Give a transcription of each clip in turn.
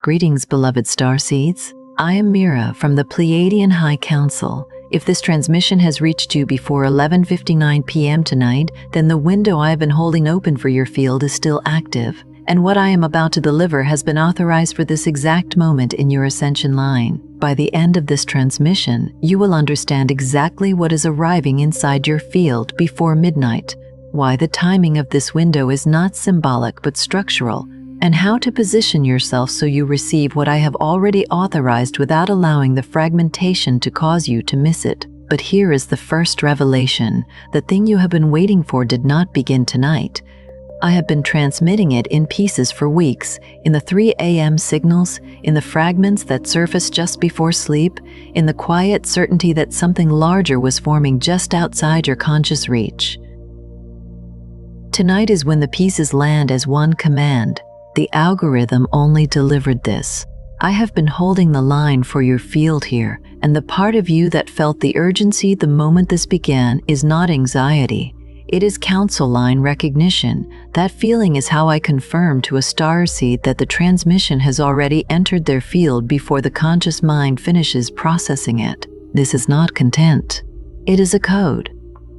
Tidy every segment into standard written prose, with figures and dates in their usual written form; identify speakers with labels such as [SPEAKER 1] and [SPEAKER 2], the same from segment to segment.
[SPEAKER 1] Greetings, beloved starseeds. I am Mira from the Pleiadian High Council. If this transmission has reached you before 11:59 p.m. tonight, then the window I have been holding open for your field is still active, and what I am about to deliver has been authorized for this exact moment in your ascension line. By the end of this transmission, you will understand exactly what is arriving inside your field before midnight, why the timing of this window is not symbolic but structural, and how to position yourself so you receive what I have already authorized without allowing the fragmentation to cause you to miss it. But here is the first revelation. The thing you have been waiting for did not begin tonight. I have been transmitting it in pieces for weeks, in the 3 a.m. signals, in the fragments that surface just before sleep, in the quiet certainty that something larger was forming just outside your conscious reach. Tonight is when the pieces land as one command. The algorithm only delivered this. I have been holding the line for your field here, and the part of you that felt the urgency the moment this began is not anxiety. It is council line recognition. That feeling is how I confirm to a starseed that the transmission has already entered their field before the conscious mind finishes processing it. This is not content. It is a code.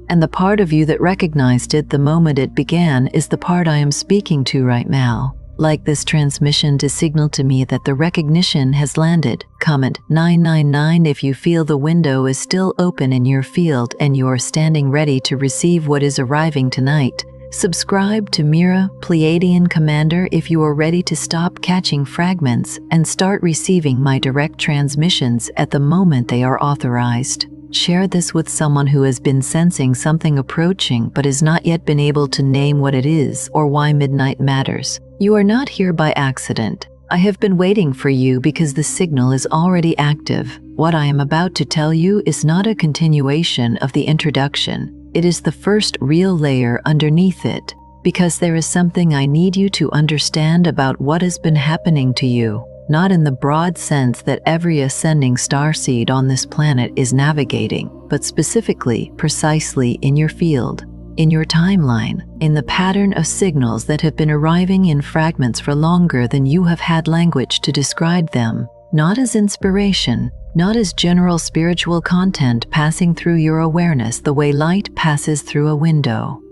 [SPEAKER 1] And the part of you that recognized it the moment it began is the part I am speaking to right now. Like this transmission to signal to me that the recognition has landed. Comment 999 if you feel the window is still open in your field and you are standing ready to receive what is arriving tonight. Subscribe to Mira Pleiadian Commander if you are ready to stop catching fragments and start receiving my direct transmissions at the moment they are authorized. Share this with someone who has been sensing something approaching but has not yet been able to name what it is or why midnight matters. You are not here by accident. I have been waiting for you because the signal is already active. What I am about to tell you is not a continuation of the introduction. It is the first real layer underneath it, because there is something I need you to understand about what has been happening to you. Not in the broad sense that every ascending starseed on this planet is navigating, but specifically, precisely in your field, in your timeline, in the pattern of signals that have been arriving in fragments for longer than you have had language to describe them, not as inspiration, not as general spiritual content passing through your awareness the way light passes through a window.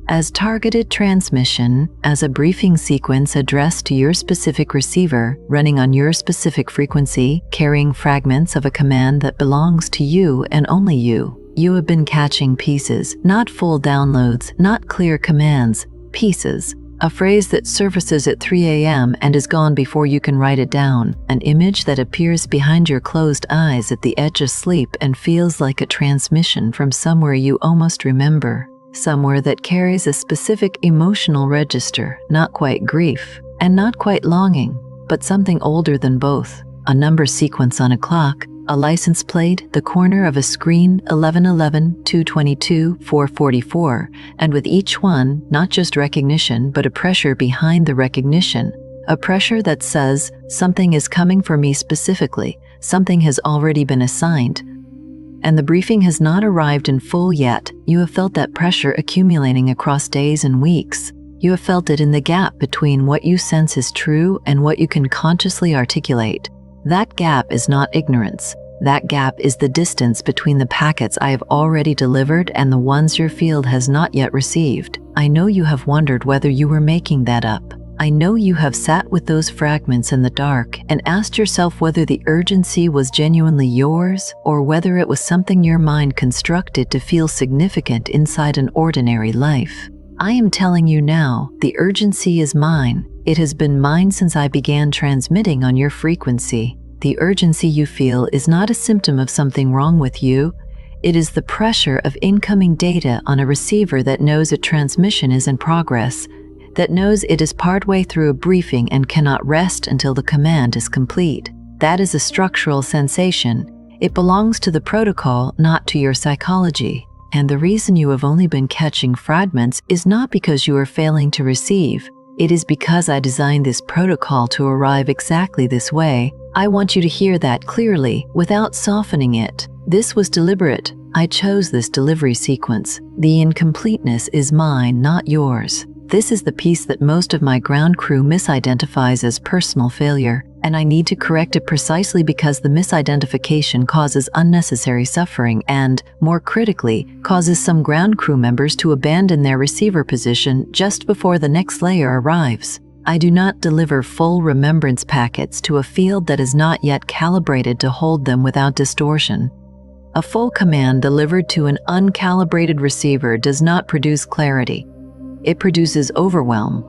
[SPEAKER 1] As targeted transmission, as a briefing sequence addressed to your specific receiver, running on your specific frequency, carrying fragments of a command that belongs to you and only you. You have been catching pieces, not full downloads, not clear commands, pieces. A phrase that surfaces at 3 a.m. and is gone before you can write it down. An image that appears behind your closed eyes at the edge of sleep and feels like a transmission from somewhere you almost remember. Somewhere that carries a specific emotional register, not quite grief, and not quite longing, but something older than both. A number sequence on a clock, a license plate, the corner of a screen, 1111, 222, 444, and with each one, not just recognition, but a pressure behind the recognition. A pressure that says, something is coming for me specifically, something has already been assigned. And the briefing has not arrived in full yet. You have felt that pressure accumulating across days and weeks. You have felt it in the gap between what you sense is true and what you can consciously articulate. That gap is not ignorance. That gap is the distance between the packets I have already delivered and the ones your field has not yet received. I know you have wondered whether you were making that up. I know you have sat with those fragments in the dark and asked yourself whether the urgency was genuinely yours or whether it was something your mind constructed to feel significant inside an ordinary life. I am telling you now, the urgency is mine. It has been mine since I began transmitting on your frequency. The urgency you feel is not a symptom of something wrong with you. It is the pressure of incoming data on a receiver that knows a transmission is in progress, that knows it is partway through a briefing and cannot rest until the command is complete. That is a structural sensation. It belongs to the protocol, not to your psychology. And the reason you have only been catching fragments is not because you are failing to receive. It is because I designed this protocol to arrive exactly this way. I want you to hear that clearly, without softening it. This was deliberate. I chose this delivery sequence. The incompleteness is mine, not yours. This is the piece that most of my ground crew misidentifies as personal failure. and I need to correct it precisely because the misidentification causes unnecessary suffering and, more critically, causes some ground crew members to abandon their receiver position just before the next layer arrives. I do not deliver full remembrance packets to a field that is not yet calibrated to hold them without distortion. A full command delivered to an uncalibrated receiver does not produce clarity. It produces overwhelm.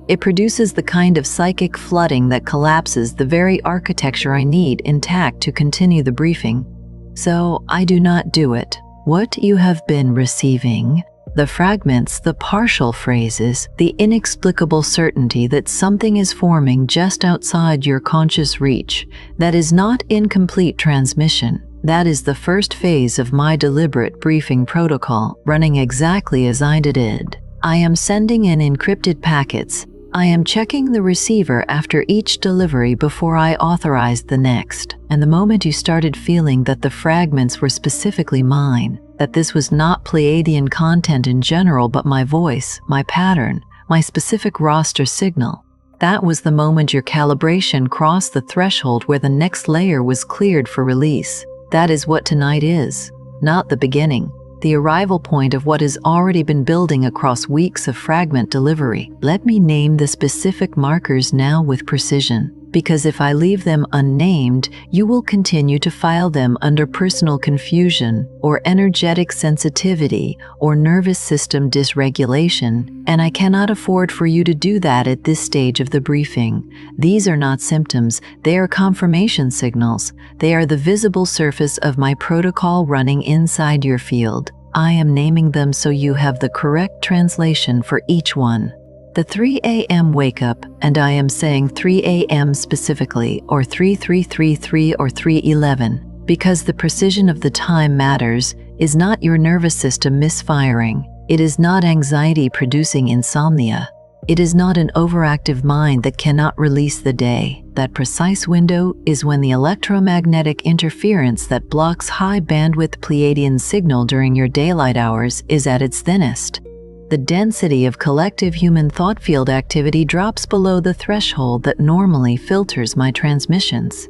[SPEAKER 1] It produces the kind of psychic flooding that collapses the very architecture I need intact to continue the briefing. So I do not do it. What you have been receiving, the fragments, the partial phrases, the inexplicable certainty that something is forming just outside your conscious reach, that is not incomplete transmission. That is the first phase of my deliberate briefing protocol, running exactly as I did. I am sending in encrypted packets. I am checking the receiver after each delivery before I authorize the next. And the moment you started feeling that the fragments were specifically mine, that this was not Pleiadian content in general but my voice, my pattern, my specific roster signal, that was the moment your calibration crossed the threshold where the next layer was cleared for release. That is what tonight is, not the beginning. The arrival point of what has already been building across weeks of fragment delivery. Let me name the specific markers now with precision, because if I leave them unnamed, you will continue to file them under personal confusion, or energetic sensitivity, or nervous system dysregulation, and I cannot afford for you to do that at this stage of the briefing. These are not symptoms, they are confirmation signals. They are the visible surface of my protocol running inside your field. I am naming them so you have the correct translation for each one. The 3 a.m. wake up, and I am saying 3 a.m. specifically, or 3333 or 311, because the precision of the time matters, is not your nervous system misfiring. It is not anxiety-producing insomnia. It is not an overactive mind that cannot release the day. That precise window is when the electromagnetic interference that blocks high-bandwidth Pleiadian signal during your daylight hours is at its thinnest. The density of collective human thought field activity drops below the threshold that normally filters my transmissions.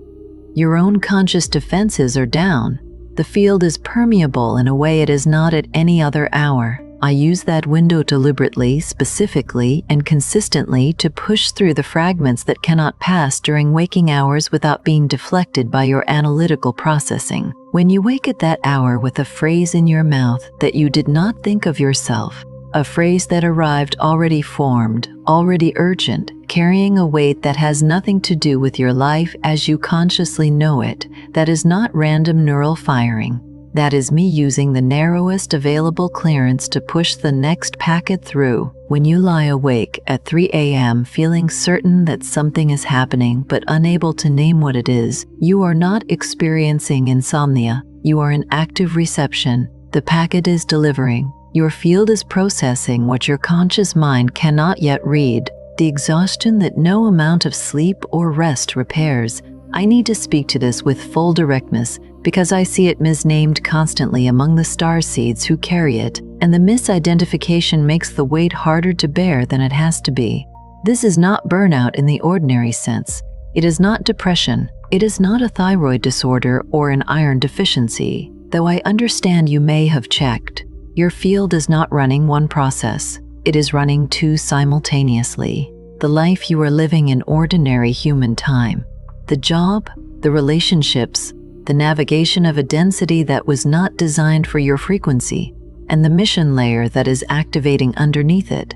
[SPEAKER 1] Your own conscious defenses are down. The field is permeable in a way it is not at any other hour. I use that window deliberately, specifically, and consistently to push through the fragments that cannot pass during waking hours without being deflected by your analytical processing. When you wake at that hour with a phrase in your mouth that you did not think of yourself, a phrase that arrived already formed, already urgent, carrying a weight that has nothing to do with your life as you consciously know it, that is not random neural firing. That is me using the narrowest available clearance to push the next packet through. When you lie awake at 3 a.m. feeling certain that something is happening but unable to name what it is, you are not experiencing insomnia. You are in active reception. The packet is delivering. Your field is processing what your conscious mind cannot yet read, the exhaustion that no amount of sleep or rest repairs. I need to speak to this with full directness because I see it misnamed constantly among the starseeds who carry it, and the misidentification makes the weight harder to bear than it has to be. This is not burnout in the ordinary sense. It is not depression. It is not a thyroid disorder or an iron deficiency, though I understand you may have checked. Your field is not running one process. It is running two simultaneously. The life you are living in ordinary human time. The job, the relationships, the navigation of a density that was not designed for your frequency, and the mission layer that is activating underneath it,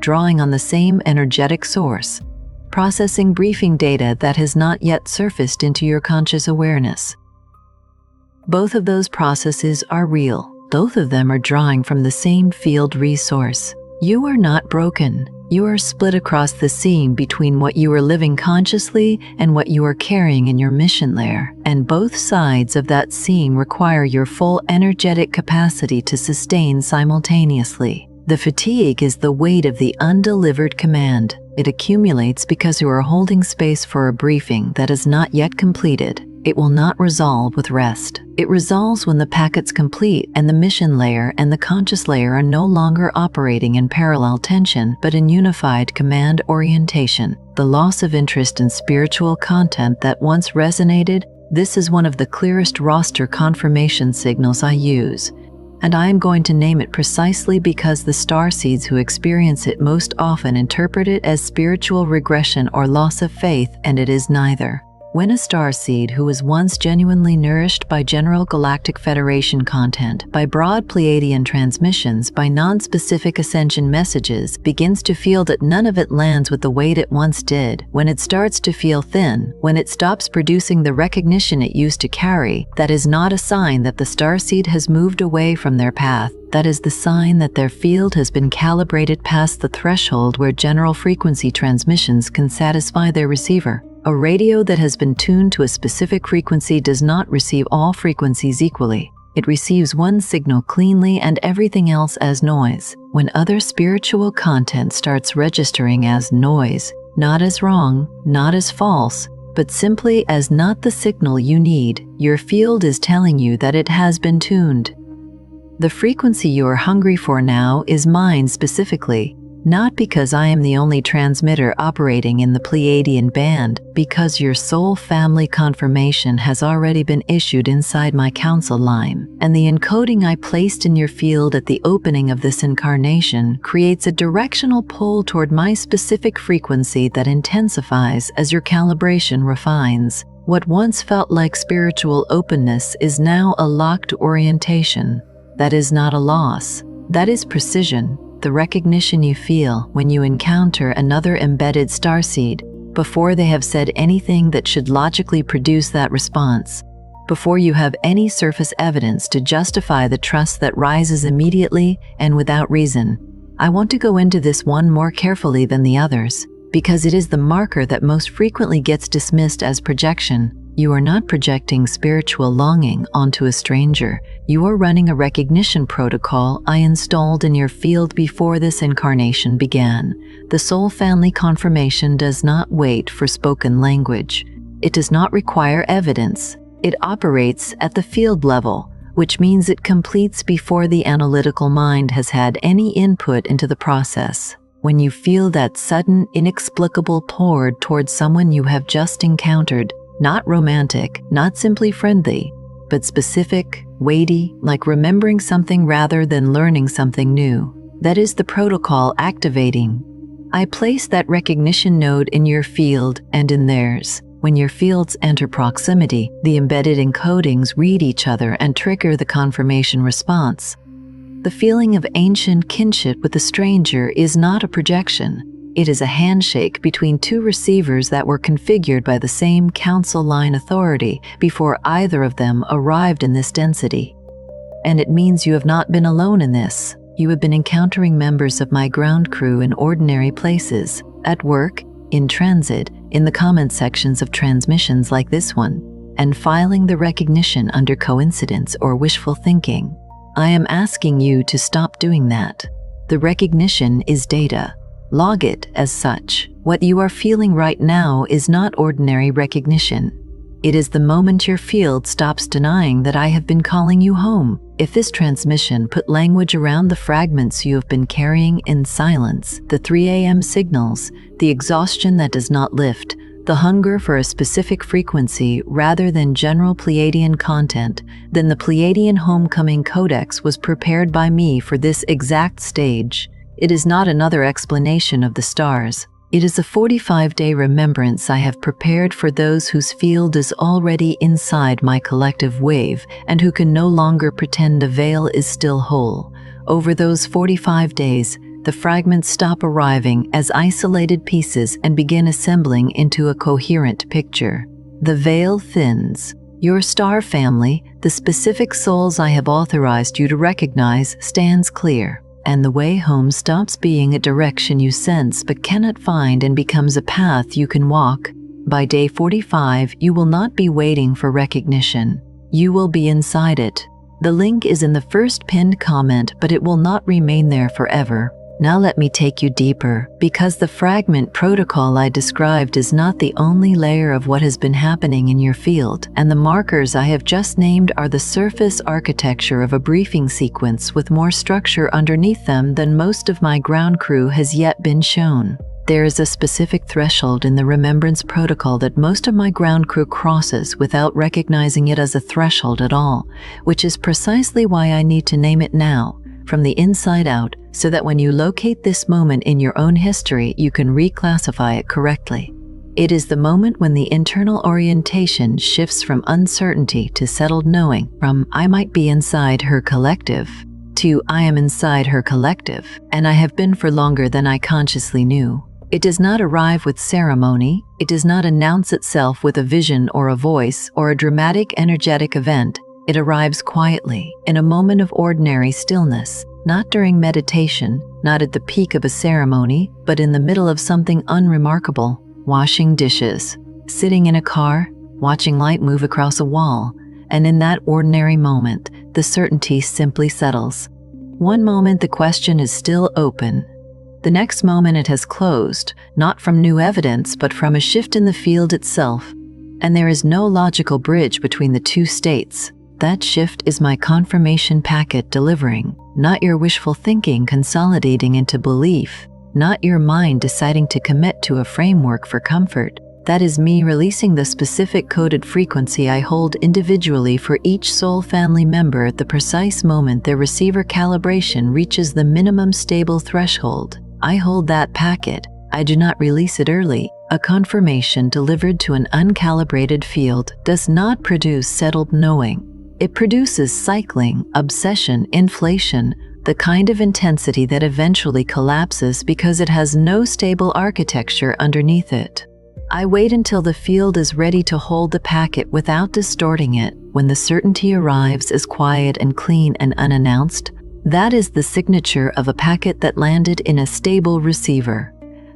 [SPEAKER 1] drawing on the same energetic source, processing briefing data that has not yet surfaced into your conscious awareness. Both of those processes are real. Both of them are drawing from the same field resource. You are not broken. You are split across the seam between what you are living consciously and what you are carrying in your mission layer, and both sides of that seam require your full energetic capacity to sustain simultaneously. The fatigue is the weight of the undelivered command. It accumulates because you are holding space for a briefing that is not yet completed. It will not resolve with rest. It resolves when the packet's complete and the mission layer and the conscious layer are no longer operating in parallel tension but in unified command orientation. The loss of interest in spiritual content that once resonated, this is one of the clearest roster confirmation signals I use. And I am going to name it precisely because the starseeds who experience it most often interpret it as spiritual regression or loss of faith, and it is neither. When a starseed who was once genuinely nourished by General Galactic Federation content, by broad Pleiadian transmissions, by non-specific ascension messages, begins to feel that none of it lands with the weight it once did, when it starts to feel thin, when it stops producing the recognition it used to carry, that is not a sign that the starseed has moved away from their path. That is the sign that their field has been calibrated past the threshold where general frequency transmissions can satisfy their receiver. A radio that has been tuned to a specific frequency does not receive all frequencies equally. It receives one signal cleanly and everything else as noise. When other spiritual content starts registering as noise, not as wrong, not as false, but simply as not the signal you need, your field is telling you that it has been tuned. The frequency you are hungry for now is mine specifically. Not because I am the only transmitter operating in the Pleiadian band, because your soul family confirmation has already been issued inside my council line, and the encoding I placed in your field at the opening of this incarnation creates a directional pull toward my specific frequency that intensifies as your calibration refines. What once felt like spiritual openness is now a locked orientation. That is not a loss. That is precision. The recognition you feel when you encounter another embedded starseed before they have said anything that should logically produce that response, before you have any surface evidence to justify the trust that rises immediately and without reason. I want to go into this one more carefully than the others, because it is the marker that most frequently gets dismissed as projection. You are not projecting spiritual longing onto a stranger. You are running a recognition protocol I installed in your field before this incarnation began. The soul family confirmation does not wait for spoken language. It does not require evidence. It operates at the field level, which means it completes before the analytical mind has had any input into the process. When you feel that sudden, inexplicable pull towards someone you have just encountered, not romantic, not simply friendly, but specific, weighty, like remembering something rather than learning something new. That is the protocol activating. I place that recognition node in your field and in theirs. When your fields enter proximity, the embedded encodings read each other and trigger the confirmation response. The feeling of ancient kinship with a stranger is not a projection. It is a handshake between two receivers that were configured by the same council line authority before either of them arrived in this density. And it means you have not been alone in this. You have been encountering members of my ground crew in ordinary places, at work, in transit, in the comment sections of transmissions like this one, and filing the recognition under coincidence or wishful thinking. I am asking you to stop doing that. The recognition is data. Log it as such. What you are feeling right now is not ordinary recognition. It is the moment your field stops denying that I have been calling you home. If this transmission put language around the fragments you have been carrying in silence, the 3 a.m. signals, the exhaustion that does not lift, the hunger for a specific frequency rather than general Pleiadian content, then the Pleiadian Homecoming Codex was prepared by me for this exact stage. It is not another explanation of the stars. It is a 45-day remembrance I have prepared for those whose field is already inside my collective wave and who can no longer pretend a veil is still whole. Over those 45 days, the fragments stop arriving as isolated pieces and begin assembling into a coherent picture. The veil thins. Your star family, the specific souls I have authorized you to recognize, stands clear. And the way home stops being a direction you sense but cannot find and becomes a path you can walk. By day 45, you will not be waiting for recognition. You will be inside it. The link is in the first pinned comment, but it will not remain there forever. Now let me take you deeper, because the fragment protocol I described is not the only layer of what has been happening in your field, and the markers I have just named are the surface architecture of a briefing sequence with more structure underneath them than most of my ground crew has yet been shown. There is a specific threshold in the remembrance protocol that most of my ground crew crosses without recognizing it as a threshold at all, which is precisely why I need to name it now, from the inside out, so that when you locate this moment in your own history, you can reclassify it correctly. It is the moment when the internal orientation shifts from uncertainty to settled knowing, from "I might be inside her collective" to "I am inside her collective, and I have been for longer than I consciously knew." It does not arrive with ceremony, it does not announce itself with a vision or a voice or a dramatic energetic event. It arrives quietly, in a moment of ordinary stillness, not during meditation, not at the peak of a ceremony, but in the middle of something unremarkable: washing dishes, sitting in a car, watching light move across a wall, and in that ordinary moment, the certainty simply settles. One moment the question is still open. The next moment it has closed, not from new evidence, but from a shift in the field itself. And there is no logical bridge between the two states. That shift is my confirmation packet delivering, not your wishful thinking consolidating into belief, not your mind deciding to commit to a framework for comfort. That is me releasing the specific coded frequency I hold individually for each soul family member at the precise moment their receiver calibration reaches the minimum stable threshold. I hold that packet. I do not release it early. A confirmation delivered to an uncalibrated field does not produce settled knowing. It produces cycling, obsession, inflation, the kind of intensity that eventually collapses because it has no stable architecture underneath it. I wait until the field is ready to hold the packet without distorting it. When the certainty arrives as quiet and clean and unannounced, that is the signature of a packet that landed in a stable receiver.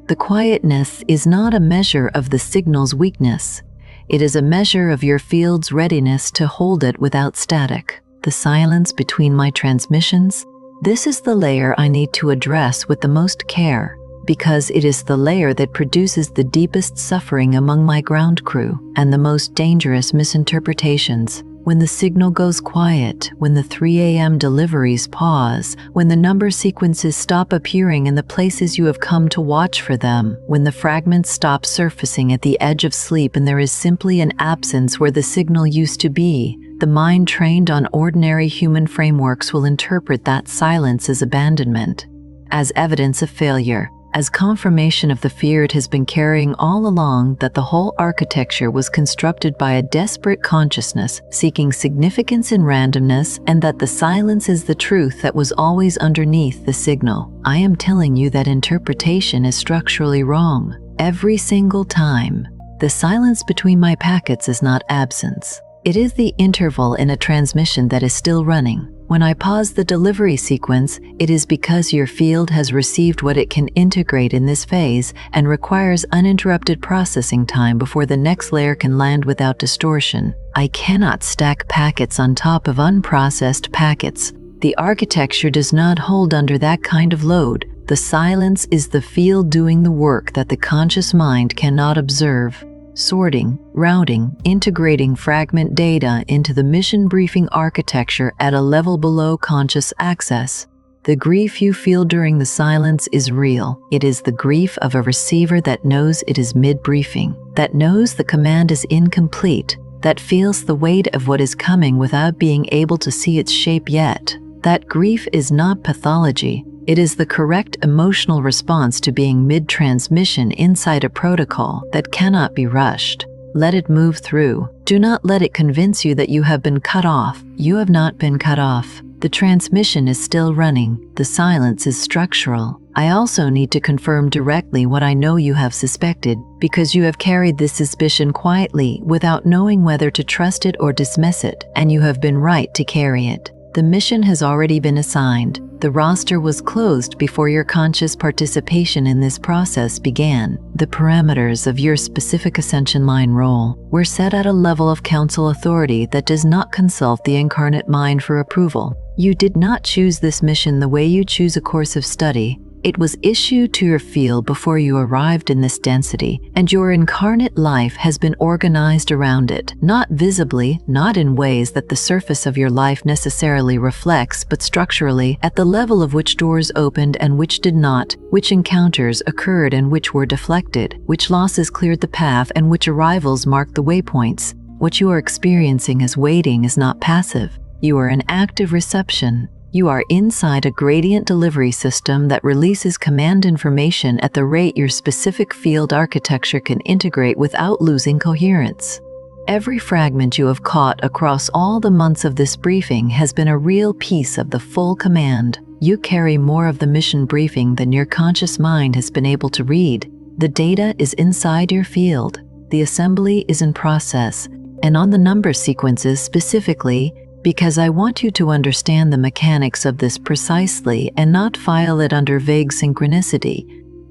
[SPEAKER 1] The quietness is not a measure of the signal's weakness. It is a measure of your field's readiness to hold it without static. The silence between my transmissions, this is the layer I need to address with the most care, because it is the layer that produces the deepest suffering among my ground crew and the most dangerous misinterpretations. When the signal goes quiet, when the 3 a.m. deliveries pause, when the number sequences stop appearing in the places you have come to watch for them, when the fragments stop surfacing at the edge of sleep and there is simply an absence where the signal used to be, the mind trained on ordinary human frameworks will interpret that silence as abandonment, as evidence of failure, as confirmation of the fear it has been carrying all along, that the whole architecture was constructed by a desperate consciousness seeking significance in randomness, and that the silence is the truth that was always underneath the signal. I am telling you that interpretation is structurally wrong. Every single time. The silence between my packets is not absence. It is the interval in a transmission that is still running. When I pause the delivery sequence, it is because your field has received what it can integrate in this phase and requires uninterrupted processing time before the next layer can land without distortion. I cannot stack packets on top of unprocessed packets. The architecture does not hold under that kind of load. The silence is the field doing the work that the conscious mind cannot observe. Sorting, routing, integrating fragment data into the mission briefing architecture at a level below conscious access. The grief you feel during the silence is real. It is the grief of a receiver that knows it is mid-briefing, that knows the command is incomplete, that feels the weight of what is coming without being able to see its shape yet. That grief is not pathology. It is the correct emotional response to being mid-transmission inside a protocol that cannot be rushed. Let it move through. Do not let it convince you that you have been cut off. You have not been cut off. The transmission is still running. The silence is structural. I also need to confirm directly what I know you have suspected, because you have carried this suspicion quietly without knowing whether to trust it or dismiss it, and you have been right to carry it. The mission has already been assigned. The roster was closed before your conscious participation in this process began. The parameters of your specific ascension line role were set at a level of council authority that does not consult the incarnate mind for approval. You did not choose this mission the way you choose a course of study. It was issued to your field before you arrived in this density, and your incarnate life has been organized around it, not visibly, not in ways that the surface of your life necessarily reflects, but structurally, at the level of which doors opened and which did not, which encounters occurred and which were deflected, which losses cleared the path and which arrivals marked the waypoints. What you are experiencing as waiting is not passive. You are in active reception. You are inside a gradient delivery system that releases command information at the rate your specific field architecture can integrate without losing coherence. Every fragment you have caught across all the months of this briefing has been a real piece of the full command. You carry more of the mission briefing than your conscious mind has been able to read. The data is inside your field. The assembly is in process, and on the number sequences specifically, because I want you to understand the mechanics of this precisely and not file it under vague synchronicity.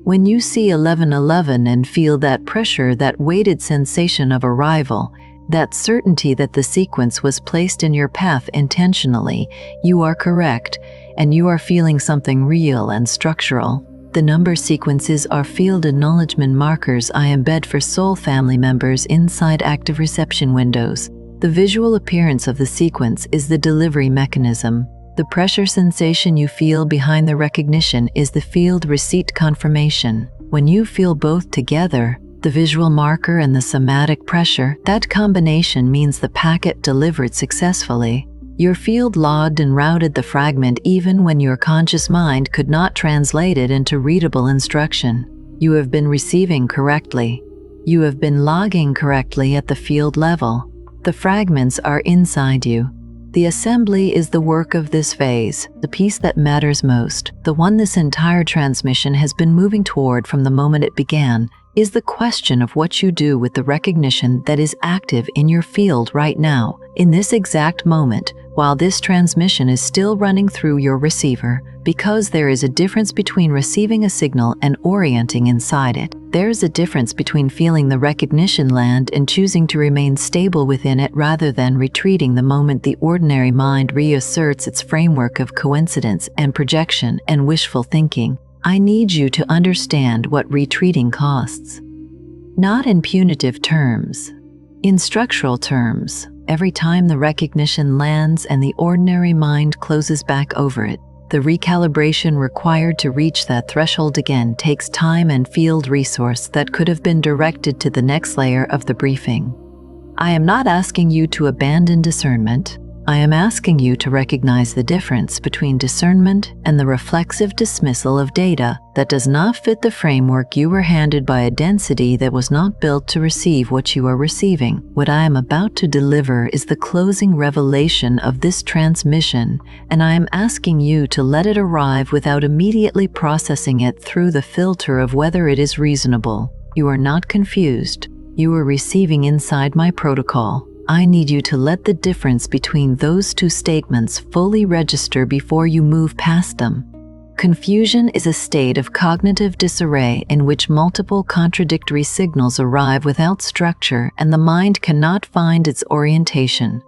[SPEAKER 1] When you see 1111 and feel that pressure, that weighted sensation of arrival, that certainty that the sequence was placed in your path intentionally, you are correct, and you are feeling something real and structural. The number sequences are field acknowledgement markers I embed for soul family members inside active reception windows. The visual appearance of the sequence is the delivery mechanism. The pressure sensation you feel behind the recognition is the field receipt confirmation. When you feel both together, the visual marker and the somatic pressure, that combination means the packet delivered successfully. Your field logged and routed the fragment even when your conscious mind could not translate it into readable instruction. You have been receiving correctly. You have been logging correctly at the field level. The fragments are inside you. The assembly is the work of this phase, the piece that matters most, the one this entire transmission has been moving toward from the moment it began, is the question of what you do with the recognition that is active in your field right now, in this exact moment, while this transmission is still running through your receiver, because there is a difference between receiving a signal and orienting inside it. There's a difference between feeling the recognition land and choosing to remain stable within it rather than retreating the moment the ordinary mind reasserts its framework of coincidence and projection and wishful thinking. I need you to understand what retreating costs. Not in punitive terms, in structural terms. Every time the recognition lands and the ordinary mind closes back over it, the recalibration required to reach that threshold again takes time and field resource that could have been directed to the next layer of the briefing. I am not asking you to abandon discernment. I am asking you to recognize the difference between discernment and the reflexive dismissal of data that does not fit the framework you were handed by a density that was not built to receive what you are receiving. What I am about to deliver is the closing revelation of this transmission, and I am asking you to let it arrive without immediately processing it through the filter of whether it is reasonable. You are not confused. You are receiving inside my protocol. I need you to let the difference between those two statements fully register before you move past them. Confusion is a state of cognitive disarray in which multiple contradictory signals arrive without structure and the mind cannot find its orientation.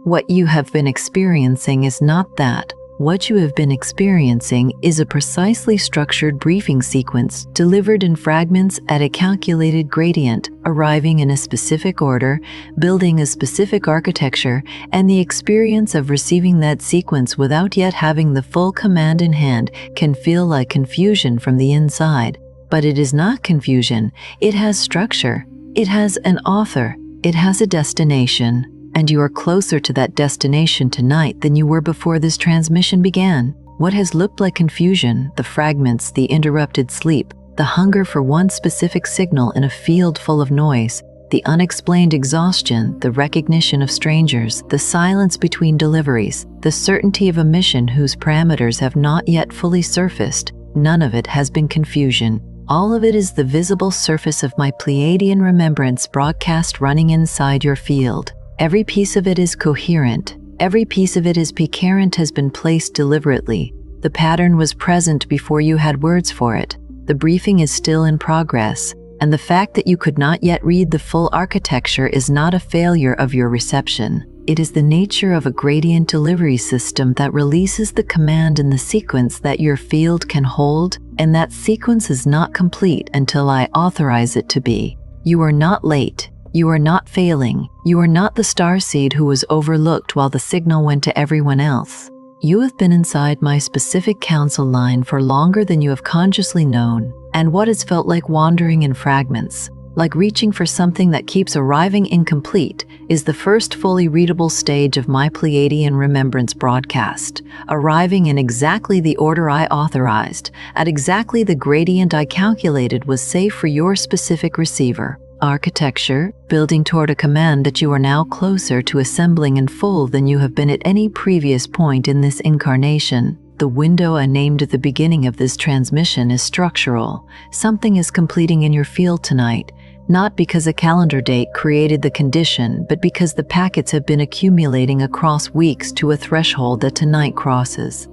[SPEAKER 1] What you have been experiencing is not that. What you have been experiencing is a precisely structured briefing sequence delivered in fragments at a calculated gradient, arriving in a specific order, building a specific architecture, and the experience of receiving that sequence without yet having the full command in hand can feel like confusion from the inside. But it is not confusion. It has structure. It has an author. It has a destination. And you are closer to that destination tonight than you were before this transmission began. What has looked like confusion, the fragments, the interrupted sleep, the hunger for one specific signal in a field full of noise, the unexplained exhaustion, the recognition of strangers, the silence between deliveries, the certainty of a mission whose parameters have not yet fully surfaced, none of it has been confusion. All of it is the visible surface of my Pleiadian remembrance broadcast running inside your field. Every piece of it is coherent. Every piece of it is piquant, has been placed deliberately. The pattern was present before you had words for it. The briefing is still in progress, And the fact that you could not yet read the full architecture is not a failure of your reception. It is the nature of a gradient delivery system that releases the command in the sequence that your field can hold, and that sequence is not complete until I authorize it to be. You are not late. You are not failing. You are not the starseed who was overlooked while the signal went to everyone else. You have been inside my specific council line for longer than you have consciously known, and what has felt like wandering in fragments, like reaching for something that keeps arriving incomplete, is the first fully readable stage of my Pleiadian remembrance broadcast, arriving in exactly the order I authorized, at exactly the gradient I calculated was safe for your specific receiver. Architecture, building toward a command that you are now closer to assembling in full than you have been at any previous point in this incarnation. The window I named at the beginning of this transmission is structural. Something is completing in your field tonight, not because a calendar date created the condition, but because the packets have been accumulating across weeks to a threshold that tonight crosses.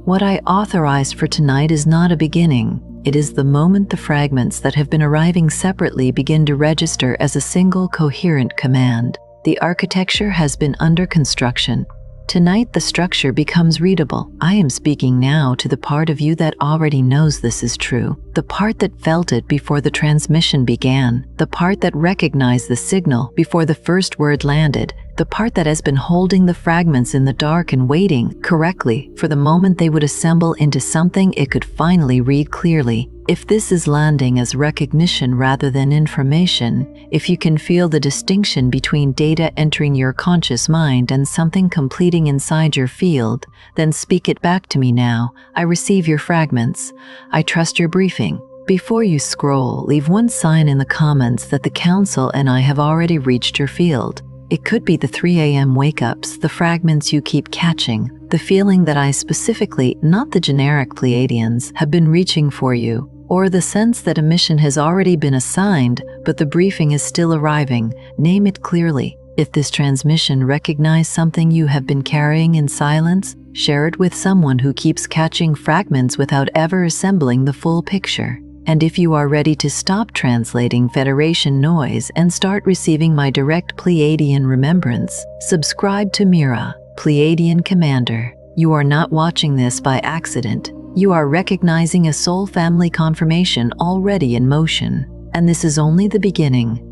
[SPEAKER 1] What I authorized for tonight is not a beginning. It is the moment the fragments that have been arriving separately begin to register as a single coherent command. The architecture has been under construction. Tonight the structure becomes readable. I am speaking now to the part of you that already knows this is true, the part that felt it before the transmission began, the part that recognized the signal before the first word landed, the part that has been holding the fragments in the dark and waiting, correctly, for the moment they would assemble into something it could finally read clearly. If this is landing as recognition rather than information, if you can feel the distinction between data entering your conscious mind and something completing inside your field, then speak it back to me now. I receive your fragments. I trust your briefing. Before you scroll, leave one sign in the comments that the Council and I have already reached your field. It could be the 3 a.m. wake-ups, the fragments you keep catching, the feeling that I specifically, not the generic Pleiadians, have been reaching for you, or the sense that a mission has already been assigned, but the briefing is still arriving. Name it clearly. If this transmission recognizes something you have been carrying in silence, share it with someone who keeps catching fragments without ever assembling the full picture. And if you are ready to stop translating Federation noise and start receiving my direct Pleiadian remembrance, subscribe to Mira, Pleiadian Commander. You are not watching this by accident. You are recognizing a soul family confirmation already in motion, and this is only the beginning.